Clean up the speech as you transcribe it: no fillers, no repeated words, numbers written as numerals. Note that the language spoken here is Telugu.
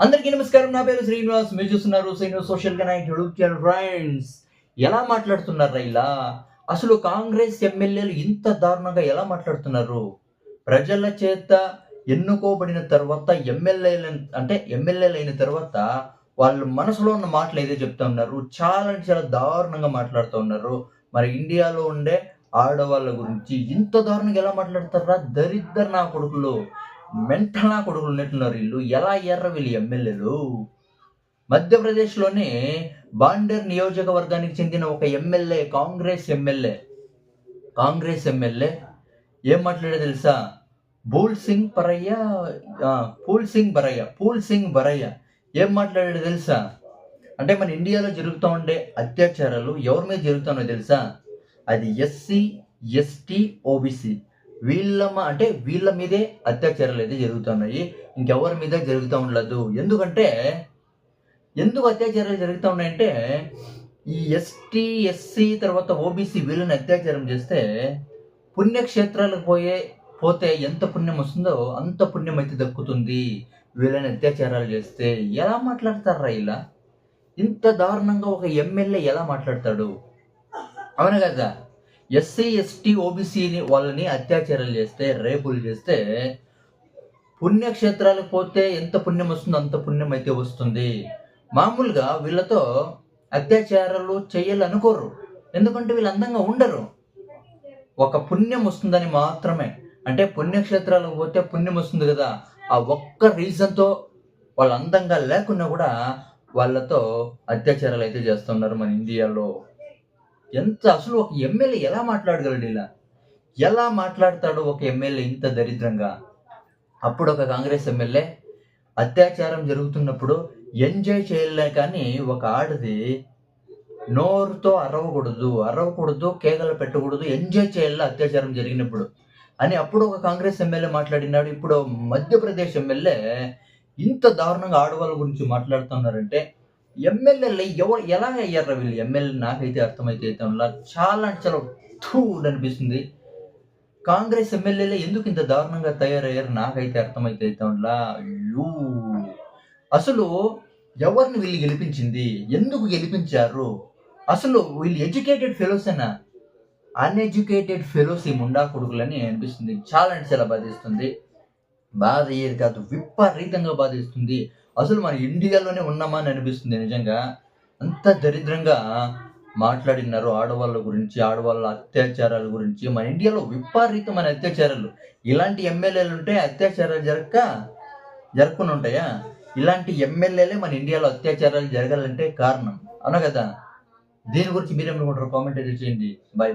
అందరికీ నమస్కారం. నా పేరు శ్రీనివాస్. మీరు చూస్తున్నారు Srinivas social connect YouTube channel. Friends, ఎలా మాట్లాడుతున్నారా ఇలా? అసలు కాంగ్రెస్ ఎమ్మెల్యేలు ఇంత దారుణంగా ఎలా మాట్లాడుతున్నారు? ప్రజల చేత ఎన్నుకోబడిన తర్వాత ఎమ్మెల్యేలైన తర్వాత వాళ్ళ మనసులో ఉన్న మాటలు ఏదో చెప్తా ఉన్నారు. చాలా అంటే చాలా దారుణంగా మాట్లాడుతూ ఉన్నారు. మరి ఇండియాలో ఉండే ఆడవాళ్ళ గురించి ఇంత దారుణంగా ఎలా మాట్లాడతారా? దరిద్ర నా కొడుకులు, మెంటల్ నా కొడుకులు ఉన్నట్టున్నారు వీళ్ళు. ఎలా అయ్యారా వీళ్ళు ఎమ్మెల్యేలు? మధ్యప్రదేశ్‌లోని బాండేర్ నియోజకవర్గానికి చెందిన ఒక ఎమ్మెల్యే, కాంగ్రెస్ ఎమ్మెల్యే ఏం మాట్లాడాడో తెలుసా? పూల్ సింగ్ బరయ్య ఏం మాట్లాడాడో తెలుసా? అంటే మన ఇండియాలో జరుగుతూ ఉండే అత్యాచారాలు ఎవరి మీద జరుగుతున్నాయో తెలుసా? అది ఎస్సీ, ఎస్టీ, ఓబీసీ వీళ్ళ మీదే అత్యాచారాలు అయితే జరుగుతున్నాయి. ఇంకెవరి మీద జరుగుతూ ఉండలేదు. ఎందుకు అత్యాచారాలు జరుగుతూ ఉన్నాయంటే, ఈ ఎస్టీ, ఎస్సీ తర్వాత ఓబీసీ వీళ్ళని అత్యాచారం చేస్తే పుణ్యక్షేత్రాలకు పోతే ఎంత పుణ్యం వస్తుందో అంత పుణ్యం అయితే దక్కుతుంది. వీళ్ళని అత్యాచారాలు చేస్తే ఎలా మాట్లాడతారా ఇలా? ఇంత దారుణంగా ఒక ఎమ్మెల్యే ఎలా మాట్లాడతాడు? అవునా కదా? ఎస్సీ, ఎస్టీ, ఓబీసీని వాళ్ళని అత్యాచారాలు చేస్తే, రేపులు చేస్తే పుణ్యక్షేత్రాలకు పోతే ఎంత పుణ్యం వస్తుందో అంత పుణ్యం అయితే వస్తుంది. మామూలుగా వీళ్ళతో అత్యాచారాలు చేయాలనుకోరు. ఎందుకంటే వీళ్ళు అందంగా ఉండరు. ఒక పుణ్యం వస్తుందని మాత్రమే. అంటే పుణ్యక్షేత్రాలకు పోతే పుణ్యం వస్తుంది కదా, ఆ ఒక్క రీజన్తో వాళ్ళు అందంగా లేకున్నా కూడా వాళ్ళతో అత్యాచారాలు అయితే చేస్తున్నారు మన ఇండియాలో. అసలు ఒక ఎమ్మెల్యే ఎలా మాట్లాడగలడు ఇలా? ఎలా మాట్లాడతాడు ఒక ఎమ్మెల్యే ఇంత దరిద్రంగా? అప్పుడు ఒక కాంగ్రెస్ ఎమ్మెల్యే అత్యాచారం జరుగుతున్నప్పుడు ఎంజాయ్ చేయలే, కానీ ఒక ఆడది నోరుతో అరవకూడదు, కేకలు పెట్టకూడదు, ఎంజాయ్ చేయాలి అత్యాచారం జరిగినప్పుడు అని అప్పుడు ఒక కాంగ్రెస్ ఎమ్మెల్యే మాట్లాడినాడు. ఇప్పుడు మధ్యప్రదేశ్ ఎమ్మెల్యే ఇంత దారుణంగా ఆడవాళ్ళ గురించి మాట్లాడుతున్నారంటే ఎమ్మెల్యేలు ఎలా అయ్యారా వీళ్ళు ఎమ్మెల్యే? నాకైతే అర్థమైతే చాలా అంటే చాలా అనిపిస్తుంది. కాంగ్రెస్ ఎమ్మెల్యేలే ఎందుకు ఇంత దారుణంగా తయారయ్యారు నాకైతే అర్థమైతే అసలు ఎవరిని వీళ్ళు గెలిపించింది? ఎందుకు గెలిపించారు? అసలు వీళ్ళు ఎడ్యుకేటెడ్ ఫెలోసేనా? అన్ఎడ్యుకేటెడ్ ఫెలోస్ ఈ ముండా కొడుకులని అనిపిస్తుంది. చాలా అంటే చాలా బాధిస్తుంది. బాధ అయ్యేది కాదు, విపరీతంగా బాధిస్తుంది. అసలు మన ఇండియాలోనే ఉన్నామా అని అనిపిస్తుంది నిజంగా. అంత దరిద్రంగా మాట్లాడినారు ఆడవాళ్ళ గురించి, ఆడవాళ్ళ అత్యాచారాల గురించి. మన ఇండియాలో విపరీతమైన అత్యాచారాలు. ఇలాంటి ఎమ్మెల్యేలు ఉంటే అత్యాచారాలు జరగకుండా ఉంటాయా? ఇలాంటి ఎమ్మెల్యేలే మన ఇండియాలో అత్యాచారాలు జరగాలంటే కారణం. అవునా కదా? దీని గురించి మీరేమనుకుంటారు? కామెంట్ అయితే చేయండి. బాయ్.